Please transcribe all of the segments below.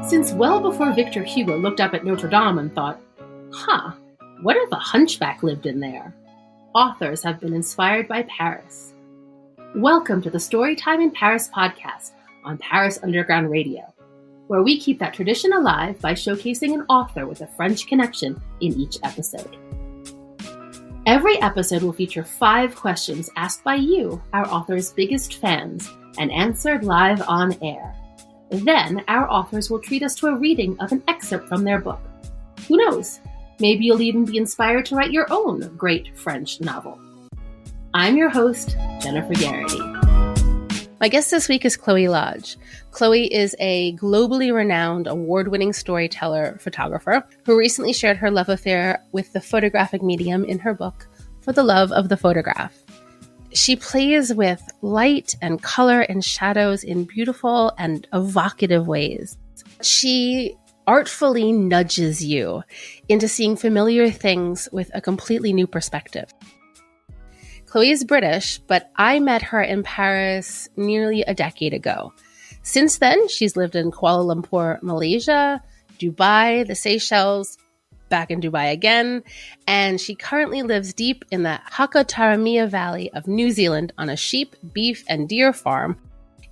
Since well before Victor Hugo looked up at Notre Dame and thought, what if a hunchback lived in there? Authors have been inspired by Paris. Welcome to the Storytime in Paris podcast on Paris Underground Radio, where we keep that tradition alive by showcasing an author with a French connection in each episode. Every episode will feature 5 questions asked by you, our author's biggest fans, and answered live on air. Then, our authors will treat us to a reading of an excerpt from their book. Who knows? Maybe you'll even be inspired to write your own great French novel. I'm your host, Jennifer Garrity. My guest this week is Chloe Lodge. Chloe is a globally renowned, award-winning storyteller, photographer, who recently shared her love affair with the photographic medium in her book, For the Love of the Photograph. She plays with light and color and shadows in beautiful and evocative ways. She artfully nudges you into seeing familiar things with a completely new perspective. Chloe is British, but I met her in Paris nearly a decade ago. Since then, she's lived in Kuala Lumpur, Malaysia, Dubai, the Seychelles, back in Dubai again, and she currently lives deep in the Hakataramia Valley of New Zealand on a sheep, beef, and deer farm.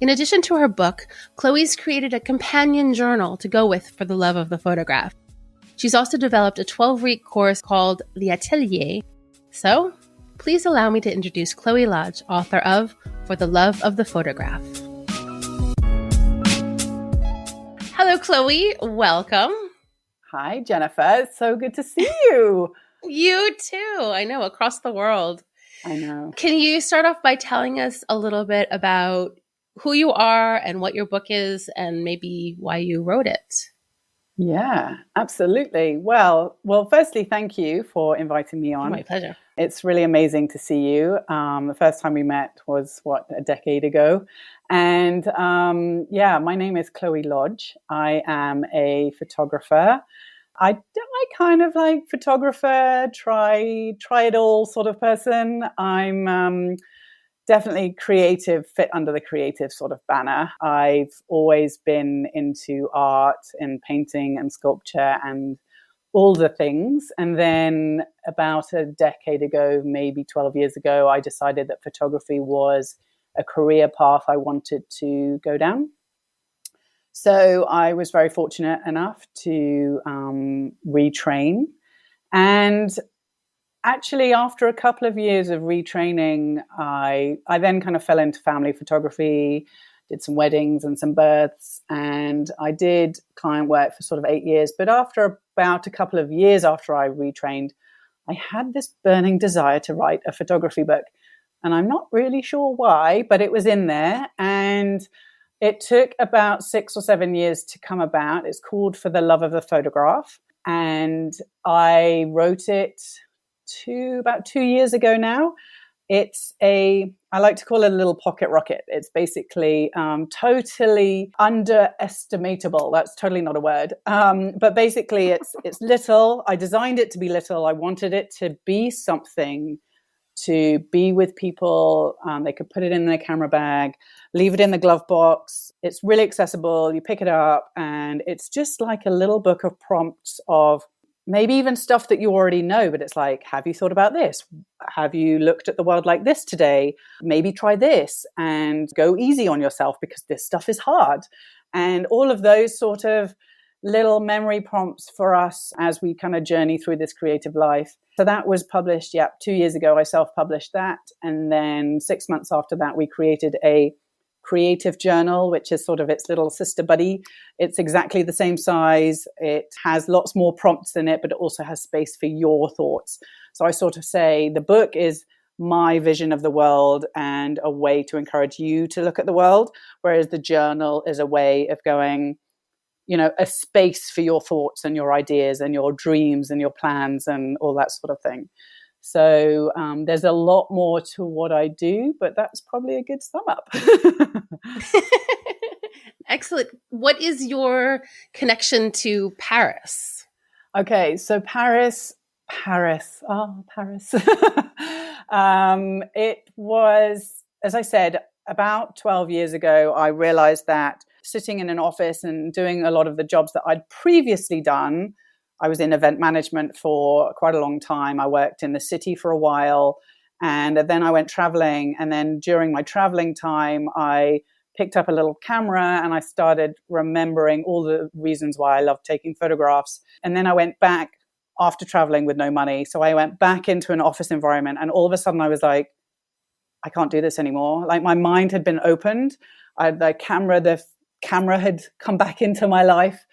In addition to her book, Chloe's created a companion journal to go with For the Love of the Photograph. She's also developed a 12-week course called The Atelier. So, please allow me to introduce Chloe Lodge, author of For the Love of the Photograph. Hello, Chloe. Welcome. Hi, Jennifer. It's so good to see you. You too. I know, across the world. I know. Can you start off by telling us a little bit about who you are and what your book is and maybe why you wrote it? Yeah, absolutely. Well, firstly, thank you for inviting me on. My pleasure. It's really amazing to see you. The first time we met was, a decade ago. And my name is Chloe Lodge. I am a photographer. I kind of like photographer, try it all sort of person. I'm definitely creative, fit under the creative sort of banner. I've always been into art and painting and sculpture and all the things. And then about a decade ago, maybe 12 years ago, I decided that photography was a career path I wanted to go down. So I was very fortunate enough to retrain. And actually, after a couple of years of retraining, I then kind of fell into family photography, did some weddings and some births, and I did client work for sort of 8 years. But after about a couple of years after I retrained, I had this burning desire to write a photography book. And I'm not really sure why, but it was in there. And it took about 6 or 7 years to come about. It's called For the Love of the Photograph. And I wrote it about 2 years ago now. I like to call it a little pocket rocket. It's basically totally underestimatable. That's totally not a word. But basically it's little. I designed it to be little. I wanted it to be something to be with people. They could put it in their camera bag, leave it in the glove box. It's really accessible. You pick it up and it's just like a little book of prompts of maybe even stuff that you already know, but it's like, have you thought about this? Have you looked at the world like this today? Maybe try this and go easy on yourself because this stuff is hard. And all of those sort of little memory prompts for us as we kind of journey through this creative life. So that was published, 2 years ago. I self-published that. And then 6 months after that, we created a creative journal, which is sort of its little sister buddy. It's exactly the same size. It has lots more prompts in it, but it also has space for your thoughts. So I sort of say the book is my vision of the world and a way to encourage you to look at the world, whereas the journal is a way of going, a space for your thoughts and your ideas and your dreams and your plans and all that sort of thing. So there's a lot more to what I do, but that's probably a good sum up. Excellent. What is your connection to Paris? Okay, so Paris. Oh, Paris. It was, as I said, about 12 years ago, I realized that sitting in an office and doing a lot of the jobs that I'd previously done. I was in event management for quite a long time. I worked in the city for a while, and then I went traveling. And then during my traveling time, I picked up a little camera and I started remembering all the reasons why I love taking photographs. And then I went back after traveling with no money. So I went back into an office environment, and all of a sudden I was like, I can't do this anymore. Like, my mind had been opened. The camera had come back into my life.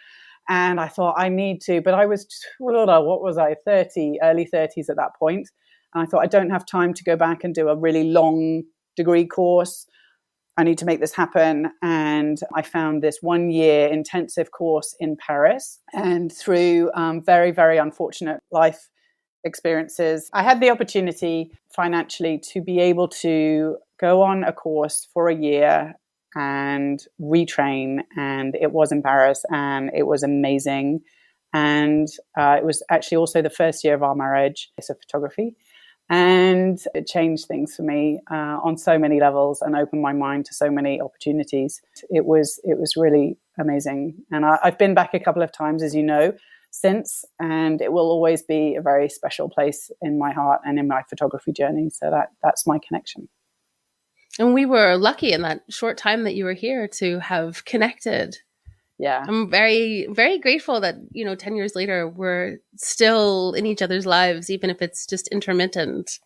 And I thought, I need to, but I was, what was I, early 30s at that point. And I thought, I don't have time to go back and do a really long degree course. I need to make this happen. And I found this 1-year intensive course in Paris. And through very, very unfortunate life experiences, I had the opportunity financially to be able to go on a course for a year and retrain. And it was in Paris, and it was amazing. And it was actually also the first year of our marriage, so photography. And it changed things for me on so many levels and opened my mind to so many opportunities. It was really amazing. And I've been back a couple of times, as you know, since, and it will always be a very special place in my heart and in my photography journey. So that's my connection. And we were lucky in that short time that you were here to have connected. Yeah. I'm very, very grateful that, 10 years later, we're still in each other's lives, even if it's just intermittent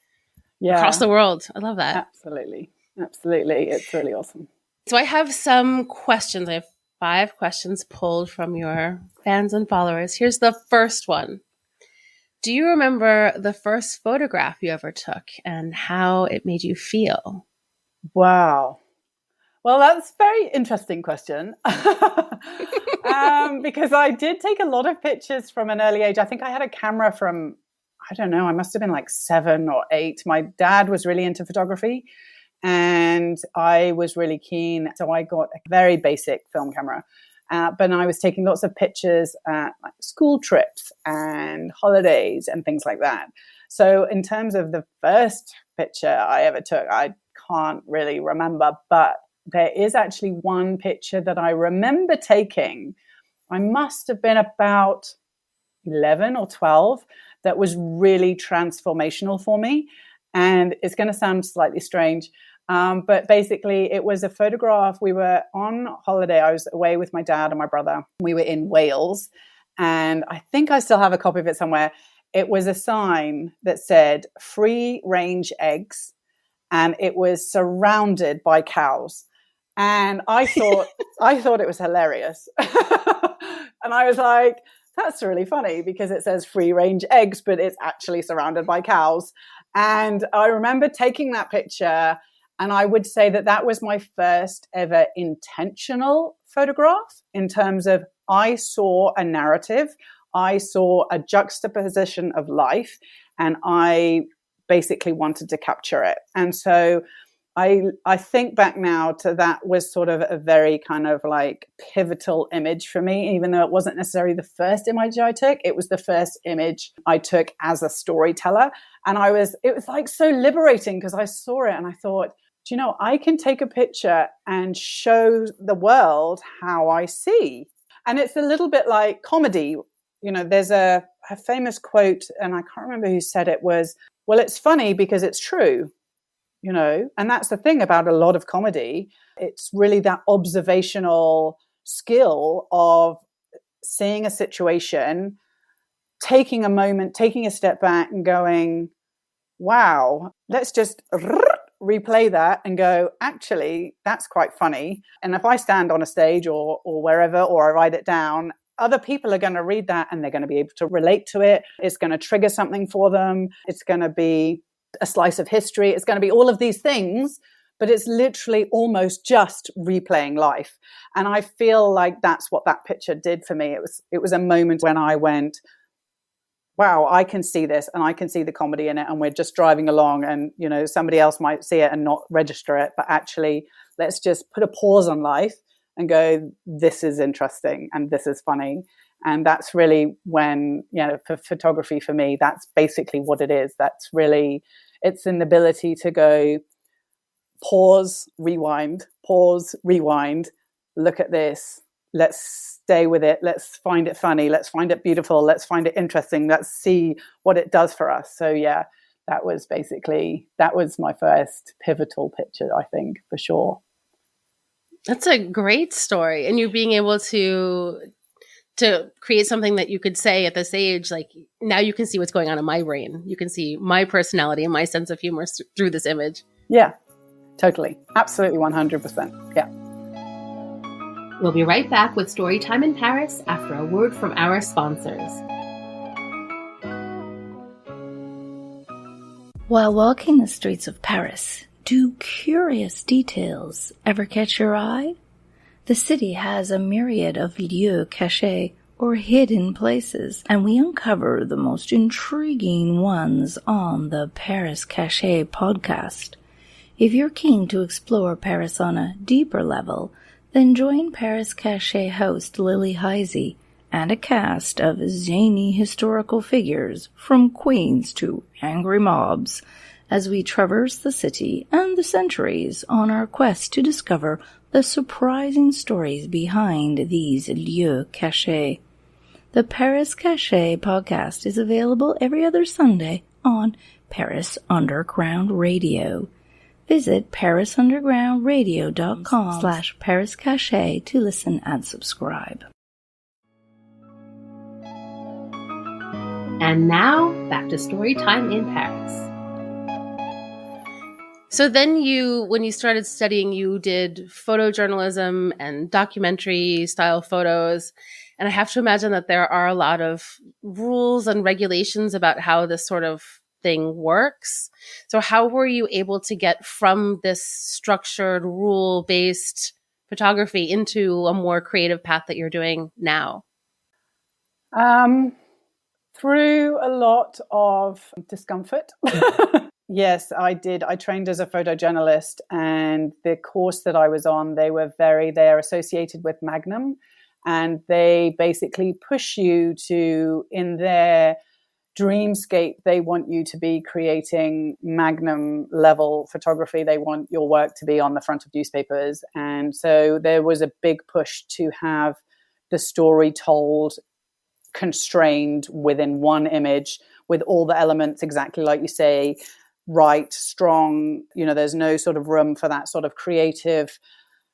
across the world. I love that. Absolutely. Absolutely. It's really awesome. So I have some questions. I have 5 questions pulled from your fans and followers. Here's the first one. Do you remember the first photograph you ever took and how it made you feel? Wow. Well, that's a very interesting question because I did take a lot of pictures from an early age. I think I had a camera from, I don't know, I must have been like 7 or 8. My dad was really into photography and I was really keen. So I got a very basic film camera, but I was taking lots of pictures at like school trips and holidays and things like that. So in terms of the first picture I ever took, I can't really remember, but there is actually one picture that I remember taking. I must have been about 11 or 12 that was really transformational for me. And it's going to sound slightly strange, but basically it was a photograph. We were on holiday. I was away with my dad and my brother. We were in Wales, and I think I still have a copy of it somewhere. It was a sign that said free range eggs, and it was surrounded by cows. And I thought it was hilarious. And I was like, that's really funny because it says free range eggs, but it's actually surrounded by cows. And I remember taking that picture, and I would say that was my first ever intentional photograph in terms of I saw a narrative, I saw a juxtaposition of life, and I basically wanted to capture it. And so I think back now to that was sort of a very kind of like pivotal image for me, even though it wasn't necessarily the first image I took. It was the first image I took as a storyteller. And it was like so liberating because I saw it and I thought, do you know, I can take a picture and show the world how I see. And it's a little bit like comedy. There's a famous quote, and I can't remember who said it, was, well, it's funny because it's true. And that's the thing about a lot of comedy. It's really that observational skill of seeing a situation, taking a moment, taking a step back and going, wow, let's just replay that and go, actually, that's quite funny. And if I stand on a stage or wherever, or I write it down, other people are going to read that and they're going to be able to relate to it. It's going to trigger something for them. It's going to be a slice of history. It's going to be all of these things, but it's literally almost just replaying life. And I feel like that's what that picture did for me. It was a moment when I went, wow, I can see this and I can see the comedy in it. And we're just driving along and, somebody else might see it and not register it. But actually, let's just put a pause on life and go, this is interesting and this is funny. And that's really when, for photography for me, that's basically what it is. It's an ability to go pause, rewind, look at this. Let's stay with it. Let's find it funny. Let's find it beautiful. Let's find it interesting. Let's see what it does for us. So yeah, that was my first pivotal picture, I think, for sure. That's a great story. And you being able to create something that you could say at this age, like, now you can see what's going on in my brain. You can see my personality and my sense of humor through this image. Yeah, totally. Absolutely 100%. Yeah. We'll be right back with Storytime in Paris after a word from our sponsors. While walking the streets of Paris, do curious details ever catch your eye? The city has a myriad of lieux cachés, or hidden places, and we uncover the most intriguing ones on the Paris Cachet podcast. If you're keen to explore Paris on a deeper level, then join Paris Cachet host Lily Heisey and a cast of zany historical figures from queens to angry mobs as we traverse the city and the centuries on our quest to discover the surprising stories behind these lieux cachés. The Paris Cachet podcast is available every other Sunday on Paris Underground Radio. Visit parisundergroundradio.com/Paris Cachet to listen and subscribe. And now, back to Storytime in Paris. So then when you started studying, you did photojournalism and documentary style photos. And I have to imagine that there are a lot of rules and regulations about how this sort of thing works. So how were you able to get from this structured, rule-based photography into a more creative path that you're doing now? Through a lot of discomfort. Yes, I did. I trained as a photojournalist, and the course that I was on, they're associated with Magnum, and they basically push you to, in their dreamscape, they want you to be creating Magnum level photography. They want your work to be on the front of newspapers. And so there was a big push to have the story told, constrained within one image with all the elements, exactly like you say, right, strong. There's no sort of room for that sort of creative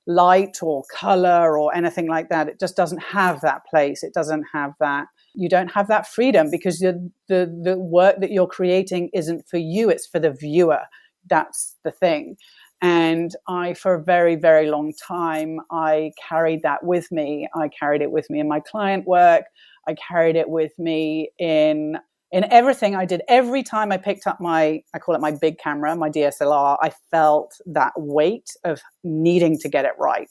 light or color or anything like that. It just doesn't have that place. It doesn't have that. You don't have that freedom because the work that you're creating isn't for you, it's for the viewer. That's the thing. And for a very, very long time, I carried that with me. I carried it with me in my client work. I carried it with me in everything I did. Every time I picked up I call it my big camera, my DSLR, I felt that weight of needing to get it right.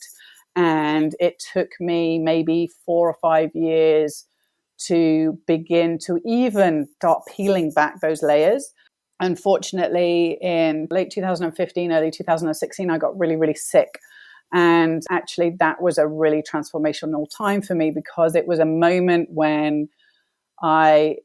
And it took me maybe 4 or 5 years to begin to even start peeling back those layers. Unfortunately, in late 2015, early 2016, I got really, really sick. And actually, that was a really transformational time for me because it was a moment when it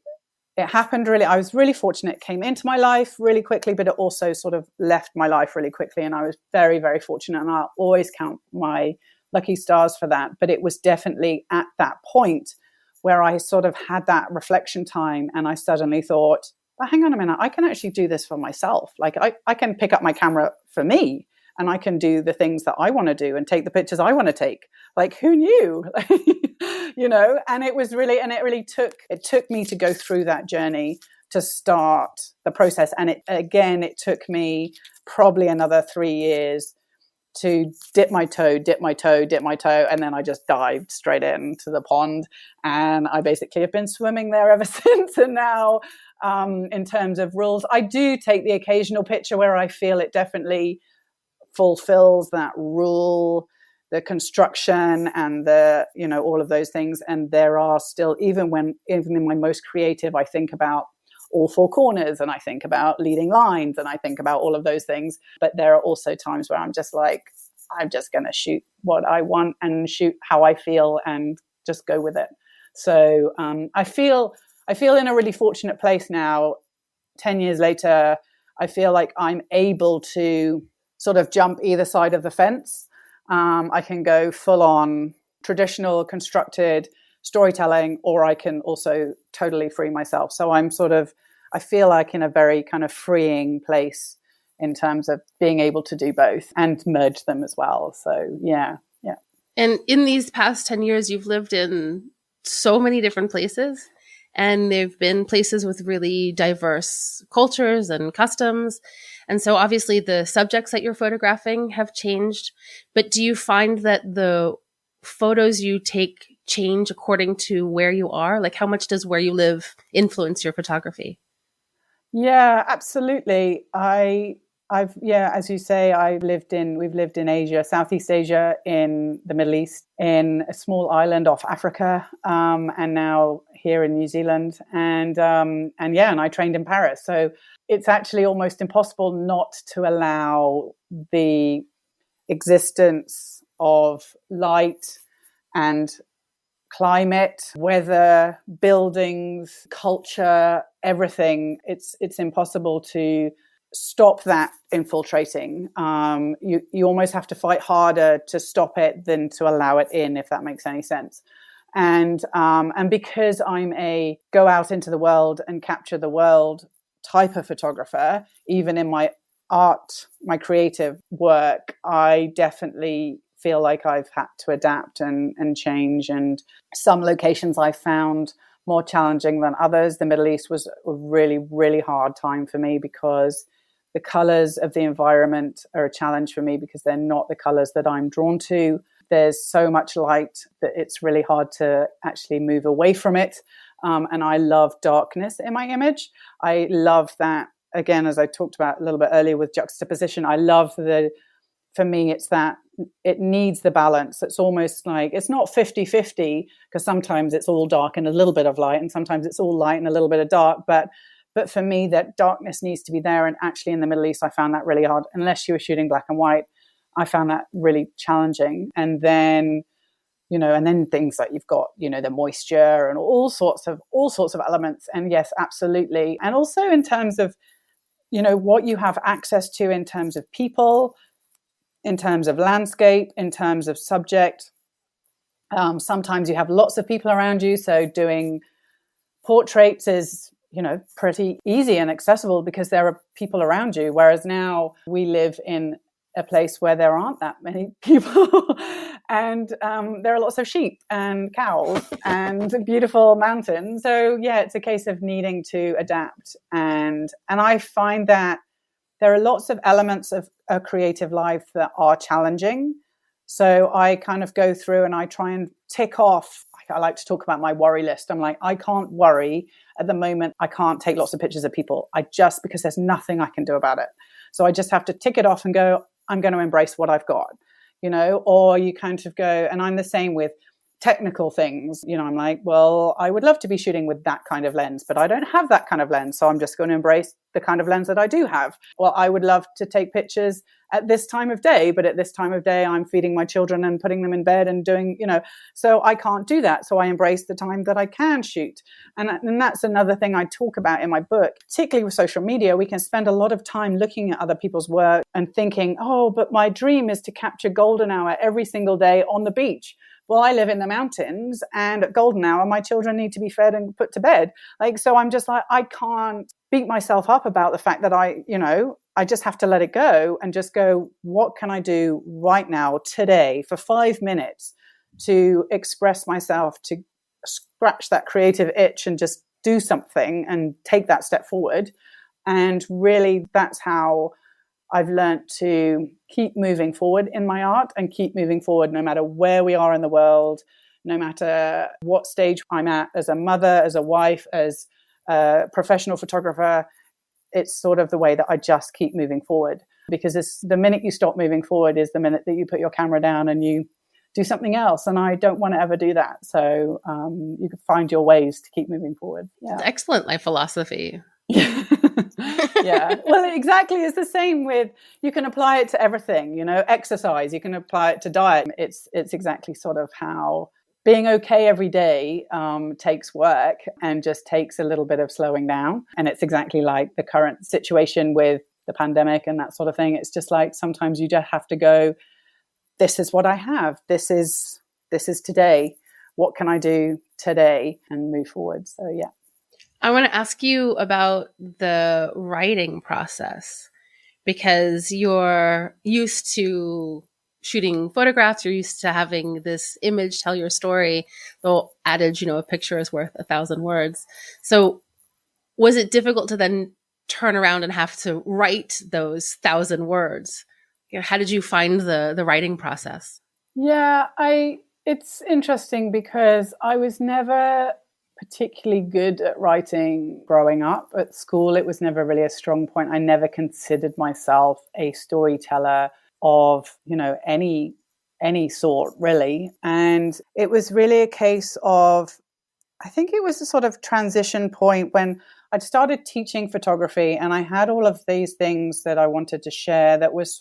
happened really. I was really fortunate. It came into my life really quickly, but it also sort of left my life really quickly. And I was very, very fortunate. And I'll always count my lucky stars for that. But it was definitely at that point where I sort of had that reflection time, and I suddenly thought, but hang on a minute, I can actually do this for myself. Like I can pick up my camera for me, and I can do the things that I want to do and take the pictures I want to take. Like, who knew? And it really took me to go through that journey to start the process. And it took me probably another 3 years to dip my toe, and then I just dived straight into the pond. And I basically have been swimming there ever since. And now, in terms of rules, I do take the occasional picture where I feel it definitely fulfills that rule, the construction and the, all of those things. And there are still, even in my most creative, I think about all four corners, and I think about leading lines, and I think about all of those things. But there are also times where I'm just like, I'm just going to shoot what I want and shoot how I feel and just go with it. So I feel in a really fortunate place now. 10 years later, I feel like I'm able to sort of jump either side of the fence. I can go full on traditional constructed storytelling, or I can also totally free myself. So I feel like in a very kind of freeing place in terms of being able to do both and merge them as well. So yeah. And in these past 10 years, you've lived in so many different places, and they've been places with really diverse cultures and customs. And so obviously the subjects that you're photographing have changed, but do you find that the photos you take change according to where you are? Like, how much does where you live influence your photography? Yeah, absolutely. As you say, we've lived in Asia, Southeast Asia, in the Middle East, in a small island off Africa, and now here in New Zealand. And I trained in Paris. So it's actually almost impossible not to allow the existence of light and climate, weather, buildings, culture, everything. It's impossible to stop that infiltrating. You almost have to fight harder to stop it than to allow it in, if that makes any sense. And because I'm a go out into the world and capture the world type of photographer, even in my art, my creative work, I definitely feel like I've had to adapt and change. And some locations I found more challenging than others. The Middle East was a really, really hard time for me because the colors of the environment are a challenge for me because they're not the colors that I'm drawn to. There's so much light that it's really hard to actually move away from it. And I love darkness in my image. I love that, again, as I talked about a little bit earlier with juxtaposition, for me, it's that it needs the balance. It's almost like, it's not 50-50, because sometimes it's all dark and a little bit of light, and sometimes it's all light and a little bit of dark. But for me, that darkness needs to be there. And actually in the Middle East, I found that really hard. Unless you were shooting black and white, I found that really challenging. And then, things like you've got, the moisture and all sorts of elements. And yes, absolutely. And also in terms of, what you have access to in terms of people, in terms of landscape, in terms of subject. Sometimes you have lots of people around you. So doing portraits is, pretty easy and accessible because there are people around you. Whereas now we live in a place where there aren't that many people and there are lots of sheep and cows and beautiful mountains. So yeah, it's a case of needing to adapt. And I find that there are lots of elements of a creative life that are challenging. So I kind of go through and I try and tick off. I like to talk about my worry list. I'm like, I can't worry at the moment. I can't take lots of pictures of people. Because there's nothing I can do about it. So I just have to tick it off and go, I'm going to embrace what I've got, or you kind of go, and I'm the same with technical things. I'm like, well, I would love to be shooting with that kind of lens, but I don't have that kind of lens. So I'm just going to embrace the kind of lens that I do have. Well, I would love to take pictures at this time of day, but at this time of day, I'm feeding my children and putting them in bed and doing, so I can't do that. So I embrace the time that I can shoot. And that's another thing I talk about in my book, particularly with social media. We can spend a lot of time looking at other people's work and thinking, oh, but my dream is to capture golden hour every single day on the beach. Well, I live in the mountains, and at golden hour, my children need to be fed and put to bed. So I'm just like, I can't beat myself up about the fact that I just have to let it go and just go, what can I do right now, today, for 5 minutes to express myself, to scratch that creative itch and just do something and take that step forward. And really, that's how I've learned to keep moving forward in my art and keep moving forward no matter where we are in the world, no matter what stage I'm at as a mother, as a wife, as a professional photographer. It's sort of the way that I just keep moving forward, because the minute you stop moving forward is the minute that you put your camera down and you do something else. And I don't want to ever do that. So you can find your ways to keep moving forward. Yeah. Excellent life philosophy. Yeah. Well, exactly. It's the same with, you can apply it to everything, exercise, you can apply it to diet. It's exactly sort of how being okay every day takes work and just takes a little bit of slowing down. And it's exactly like the current situation with the pandemic and that sort of thing. It's just like, sometimes you just have to go, this is what I have. This is today. What can I do today and move forward? So, yeah. I want to ask you about the writing process, because you're used to shooting photographs. You're used to having this image tell your story. The old adage, a picture is worth 1,000 words. So was it difficult to then turn around and have to write those 1,000 words? How did you find the writing process? Yeah, it's interesting because I was never particularly good at writing growing up. At school, it was never really a strong point. I never considered myself a storyteller of, any sort, really. And it was really a case of, I think it was a sort of transition point when I'd started teaching photography, and I had all of these things that I wanted to share that was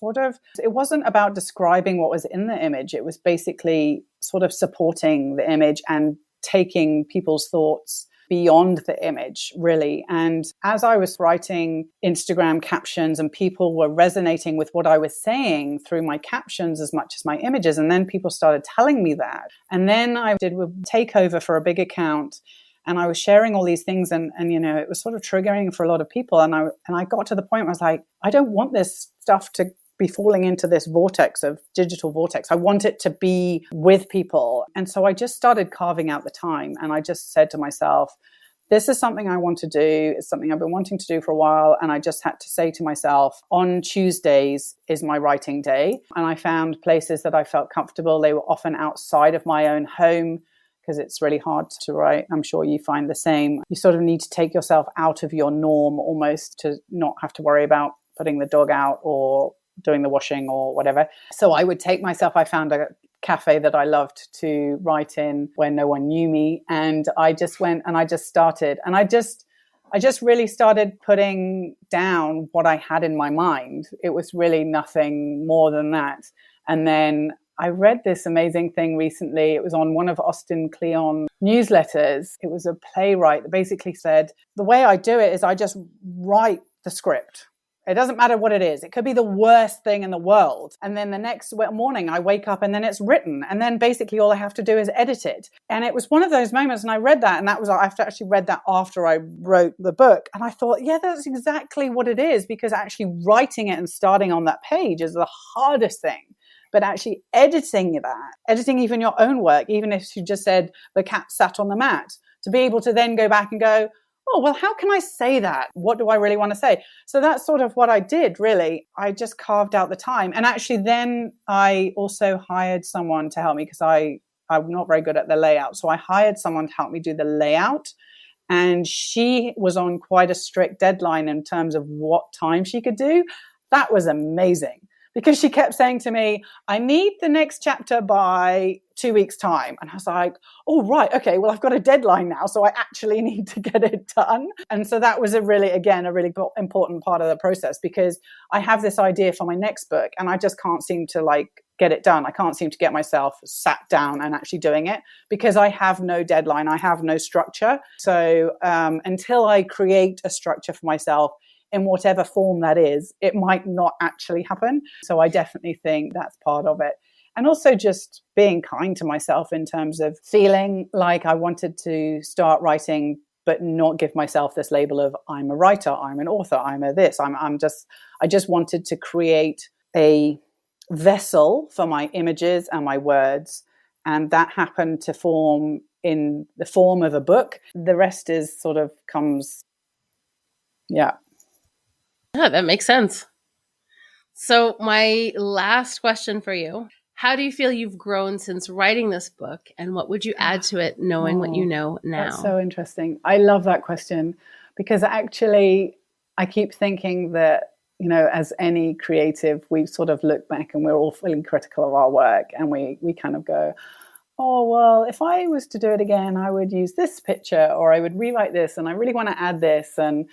it wasn't about describing what was in the image. It was basically sort of supporting the image and taking people's thoughts beyond the image, really. And as I was writing Instagram captions and people were resonating with what I was saying through my captions as much as my images, and then people started telling me that. And then I did a takeover for a big account, and I was sharing all these things, and it was sort of triggering for a lot of people. And I got to the point where I was like, I don't want this stuff to be falling into this digital vortex. I want it to be with people. And so I just started carving out the time, and I just said to myself, this is something I want to do. It's something I've been wanting to do for a while. And I just had to say to myself, on Tuesdays is my writing day. And I found places that I felt comfortable. They were often outside of my own home, because it's really hard to write. I'm sure you find the same. You sort of need to take yourself out of your norm almost to not have to worry about putting the dog out or doing the washing or whatever. So I would take myself, I found a cafe that I loved to write in when no one knew me. And I just went and I just started. And I just really started putting down what I had in my mind. It was really nothing more than that. And then I read this amazing thing recently. It was on one of Austin Kleon's newsletters. It was a playwright that basically said, the way I do it is I just write the script. It doesn't matter what it is. It could be the worst thing in the world. And then the next morning I wake up and then it's written. And then basically all I have to do is edit it. And it was one of those moments, and I read that, and I actually read that after I wrote the book. And I thought, yeah, that's exactly what it is, because actually writing it and starting on that page is the hardest thing. But actually editing even your own work, even if you just said the cat sat on the mat, to be able to then go back and go, oh, well, how can I say that? What do I really want to say? So that's sort of what I did, really. I just carved out the time. And actually then I also hired someone to help me, because I'm not very good at the layout. So I hired someone to help me do the layout. And she was on quite a strict deadline in terms of what time she could do. That was amazing, because she kept saying to me, I need the next chapter by 2 weeks' time. And I was like, oh, right, okay, well, I've got a deadline now, so I actually need to get it done. And so that was a really important part of the process, because I have this idea for my next book, and I just can't seem to get it done. I can't seem to get myself sat down and actually doing it, because I have no deadline. I have no structure. So until I create a structure for myself, in whatever form that is, it might not actually happen. So I definitely think that's part of it. And also just being kind to myself in terms of feeling like I wanted to start writing, but not give myself this label of I'm a writer, I'm an author, I'm a this. I just wanted to create a vessel for my images and my words. And that happened to form in the form of a book. The rest is sort of comes, yeah. Yeah, that makes sense. So my last question for you, how do you feel you've grown since writing this book, and what would you add to it knowing what you know now? That's so interesting. I love that question, because actually I keep thinking that, as any creative, we sort of look back and we're all feeling critical of our work, and we kind of go, oh, well, if I was to do it again, I would use this picture, or I would rewrite this, and I really want to add this. And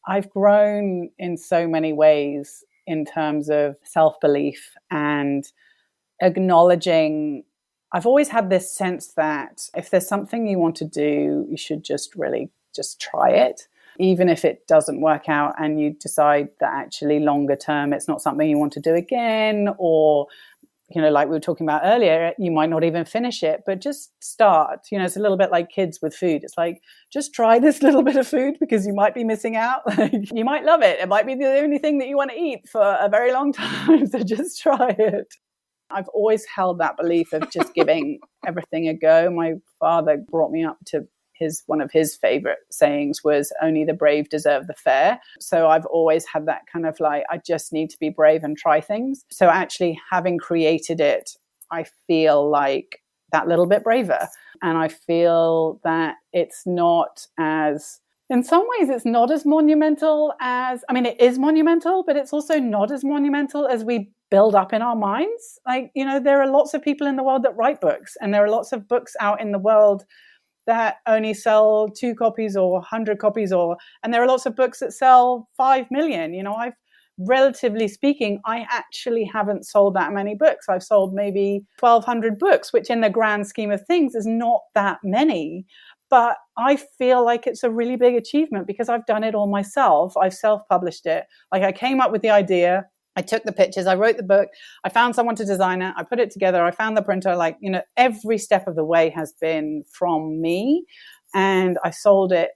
I've grown in so many ways in terms of self-belief and acknowledging. I've always had this sense that if there's something you want to do, you should just really just try it. Even if it doesn't work out and you decide that actually longer term, it's not something you want to do again, or like we were talking about earlier, you might not even finish it, but just start. It's a little bit like kids with food. It's like, just try this little bit of food because you might be missing out. You might love it. It might be the only thing that you want to eat for a very long time. So just try it. I've always held that belief of just giving everything a go. My father brought me up to one of his favorite sayings was, only the brave deserve the fair. So I've always had that kind of like, I just need to be brave and try things. So actually having created it, I feel like that little bit braver. And I feel that it's not as, in some ways, it's not as monumental as, it is monumental, but it's also not as monumental as we build up in our minds. Like, there are lots of people in the world that write books, and there are lots of books out in the world that only sell 2 copies or 100 copies, and there are lots of books that sell 5 million. Relatively speaking, I actually haven't sold that many books. I've sold maybe 1,200 books, which in the grand scheme of things is not that many. But I feel like it's a really big achievement because I've done it all myself. I've self-published it. Like, I came up with the idea, I took the pictures, I wrote the book, I found someone to design it, I put it together, I found the printer, every step of the way has been from me, and I sold it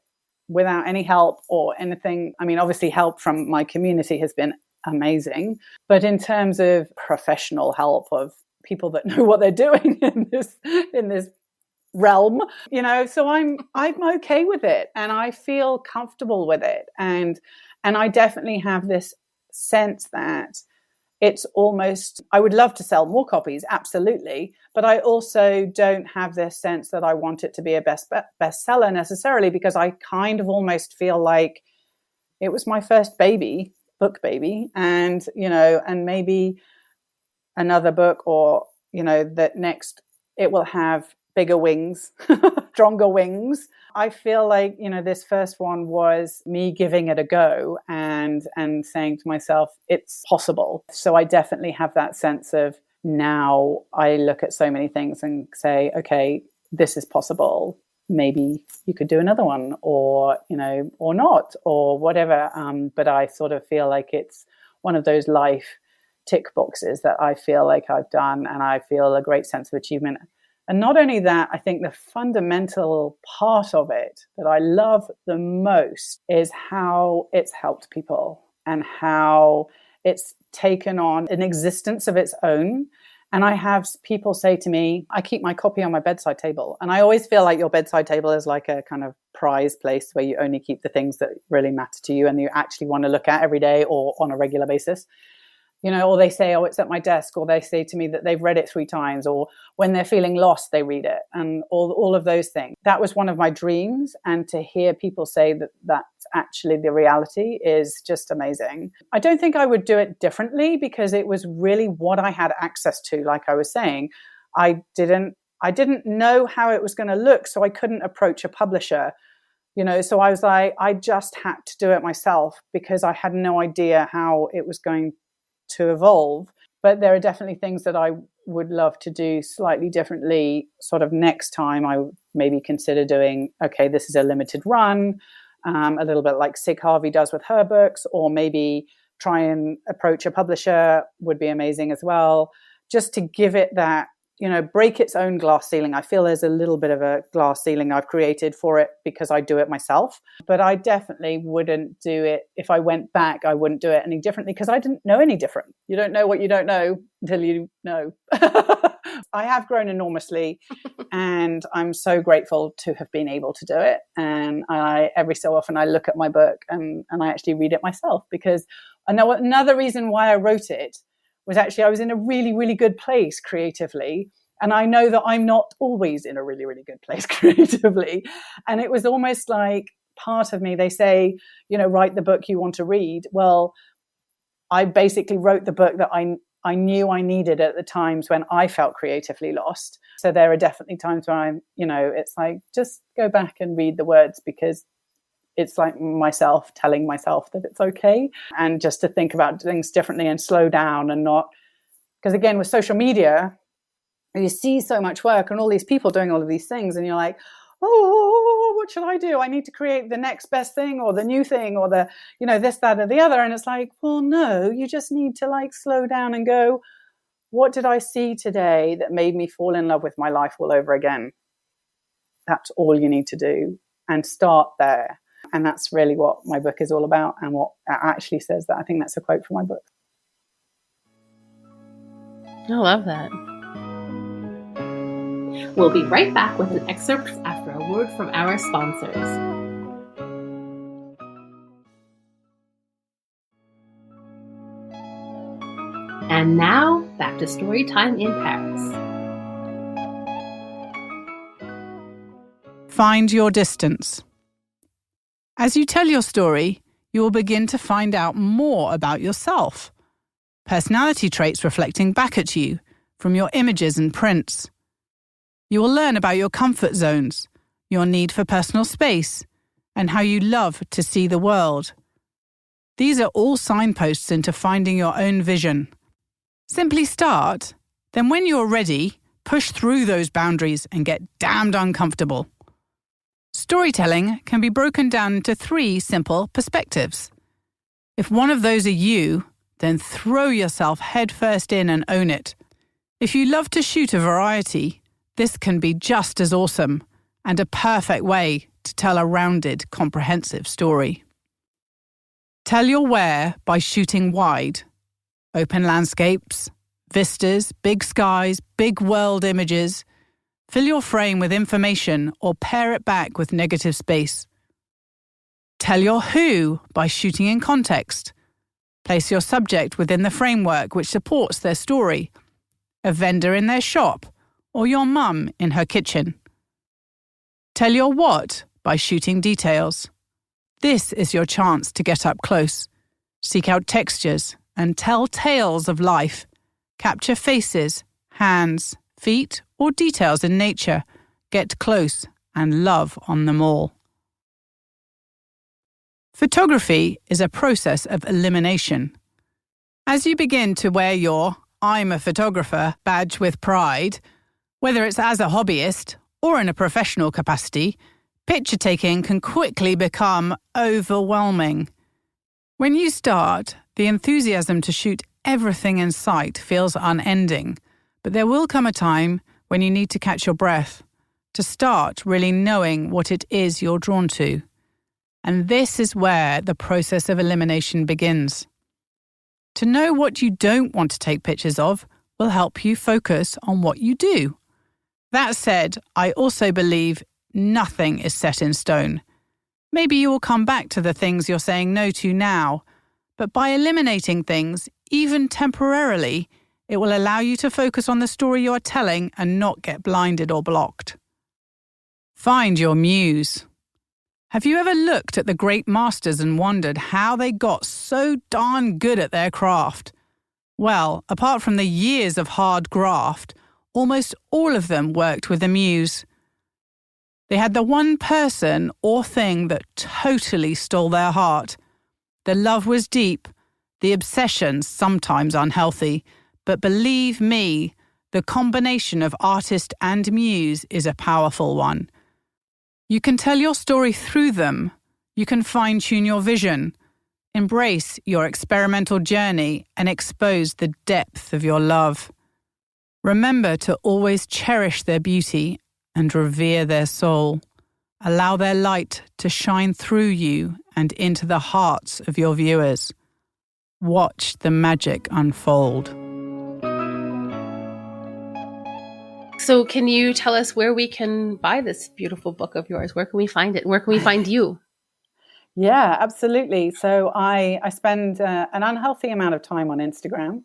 without any help or anything. Obviously help from my community has been amazing, but in terms of professional help of people that know what they're doing in this realm, so I'm okay with it, and I feel comfortable with it, and I definitely have this sense that it's almost, I would love to sell more copies, absolutely, but I also don't have this sense that I want it to be a bestseller necessarily, because I kind of almost feel like it was my first book baby, and and maybe another book, or that next it will have bigger wings, stronger wings. I feel like, this first one was me giving it a go and saying to myself, it's possible. So I definitely have that sense of, now I look at so many things and say, okay, this is possible. Maybe you could do another one, or, or not, or whatever. But I sort of feel like it's one of those life tick boxes that I feel like I've done, and I feel a great sense of achievement. And not only that, I think the fundamental part of it that I love the most is how it's helped people, and how it's taken on an existence of its own. And I have people say to me, I keep my copy on my bedside table. And I always feel like your bedside table is like a kind of prize place where you only keep the things that really matter to you and you actually want to look at every day or on a regular basis. Or they say, oh, it's at my desk, or they say to me that they've read it 3 times, or when they're feeling lost, they read it, and all of those things. That was one of my dreams, and to hear people say that that's actually the reality is just amazing. I don't think I would do it differently, because it was really what I had access to. Like I was saying, I didn't know how it was going to look, so I couldn't approach a publisher. So I was like, I just had to do it myself, because I had no idea how it was going to evolve. But there are definitely things that I would love to do slightly differently. Sort of next time I would maybe consider doing, okay, this is a limited run, a little bit like Sig Harvey does with her books, or maybe try and approach a publisher would be amazing as well, just to give it that, break its own glass ceiling. I feel there's a little bit of a glass ceiling I've created for it because I do it myself, but I definitely wouldn't do it. If I went back, I wouldn't do it any differently, because I didn't know any different. You don't know what you don't know until you know. I have grown enormously, and I'm so grateful to have been able to do it. And every so often I look at my book and I actually read it myself, because I know another reason why I wrote it was actually I was in a really, really good place creatively. And I know that I'm not always in a really, really good place creatively. And it was almost like part of me, they say, write the book you want to read. Well, I basically wrote the book that I knew I needed at the times when I felt creatively lost. So there are definitely times where I'm, it's like, just go back and read the words, because it's like myself telling myself that it's okay, and just to think about things differently and slow down, and not, because again, with social media, you see so much work and all these people doing all of these things, and you're like, oh, what should I do? I need to create the next best thing, or the new thing, or the, this, that, or the other. And it's like, well, no, you just need to like slow down and go, what did I see today that made me fall in love with my life all over again? That's all you need to do, and start there. And that's really what my book is all about, and what it actually says that. I think that's a quote from my book. I love that. We'll be right back with an excerpt after a word from our sponsors. And now, back to Storytime in Paris. Find your distance. As you tell your story, you will begin to find out more about yourself. Personality traits reflecting back at you from your images and prints. You will learn about your comfort zones, your need for personal space, and how you love to see the world. These are all signposts into finding your own vision. Simply start, then when you're ready, push through those boundaries and get damned uncomfortable. Storytelling can be broken down into 3 simple perspectives. If one of those are you, then throw yourself headfirst in and own it. If you love to shoot a variety, this can be just as awesome and a perfect way to tell a rounded, comprehensive story. Tell your where by shooting wide. Open landscapes, vistas, big skies, big world images. Fill your frame with information or pare it back with negative space. Tell your who by shooting in context. Place your subject within the framework which supports their story. A vendor in their shop or your mum in her kitchen. Tell your what by shooting details. This is your chance to get up close. Seek out textures and tell tales of life. Capture faces, hands, feet, or details in nature. Get close and love on them all. Photography is a process of elimination. As you begin to wear your I'm a photographer badge with pride, whether it's as a hobbyist or in a professional capacity, picture taking can quickly become overwhelming. When you start, the enthusiasm to shoot everything in sight feels unending, but there will come a time when you need to catch your breath, to start really knowing what it is you're drawn to. And this is where the process of elimination begins. To know what you don't want to take pictures of will help you focus on what you do. That said, I also believe nothing is set in stone. Maybe you will come back to the things you're saying no to now, but by eliminating things, even temporarily, it will allow you to focus on the story you are telling and not get blinded or blocked. Find your muse. Have you ever looked at the great masters and wondered how they got so darn good at their craft? Well, apart from the years of hard graft, almost all of them worked with a muse. They had the one person or thing that totally stole their heart. The love was deep, the obsession sometimes unhealthy, but believe me, the combination of artist and muse is a powerful one. You can tell your story through them. You can fine-tune your vision, embrace your experimental journey, and expose the depth of your love. Remember to always cherish their beauty and revere their soul. Allow their light to shine through you and into the hearts of your viewers. Watch the magic unfold. So can you tell us where we can buy this beautiful book of yours? Where can we find it? Where can we find you? Yeah, absolutely. So I spend an unhealthy amount of time on Instagram.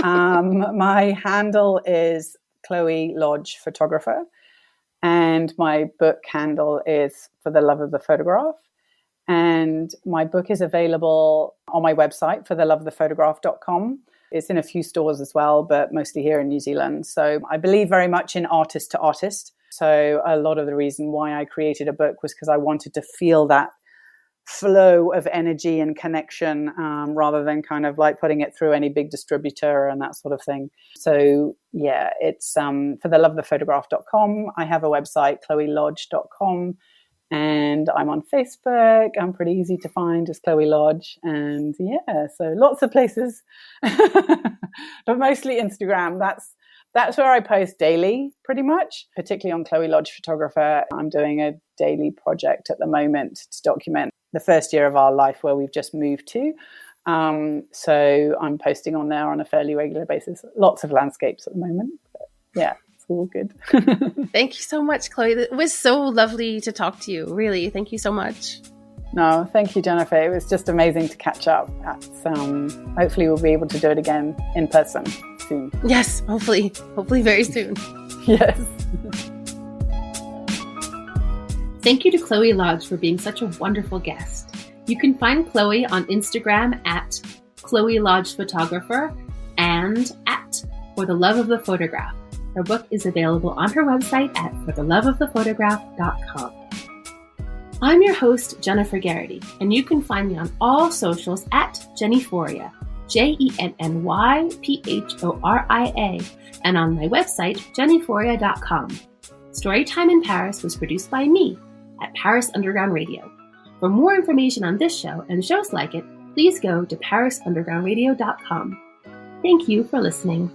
My handle is Chloe Lodge Photographer. And my book handle is For the Love of the Photograph. And my book is available on my website, fortheloveofthephotograph.com. It's in a few stores as well, but mostly here in New Zealand. So I believe very much in artist to artist. So a lot of the reason why I created a book was because I wanted to feel that flow of energy and connection rather than kind of like putting it through any big distributor and that sort of thing. So yeah, it's for theloveofthephotograph.com. I have a website, chloelodge.com. And I'm on Facebook. I'm pretty easy to find, just Chloe Lodge. And yeah, so lots of places, but mostly Instagram. That's where I post daily, pretty much, particularly on Chloe Lodge Photographer. I'm doing a daily project at the moment to document the first year of our life where we've just moved to. So I'm posting on there on a fairly regular basis. Lots of landscapes at the moment. But yeah, it's all good. Thank you so much, Chloe. It was so lovely to talk to you. Really, thank you so much. No, thank you, Jennifer. It was just amazing to catch up. Hopefully we'll be able to do it again in person soon. Yes, hopefully very soon. Yes. Thank you to Chloe Lodge for being such a wonderful guest. You can find Chloe on Instagram at Chloe Lodge Photographer and at For the Love of the Photograph. Her book is available on her website at fortheloveofthephotograph.com. I'm your host, Jennifer Garrity, and you can find me on all socials at Jennyphoria, JennyPhoria, and on my website, jennyphoria.com. Storytime in Paris was produced by me at Paris Underground Radio. For more information on this show and shows like it, please go to parisundergroundradio.com. Thank you for listening.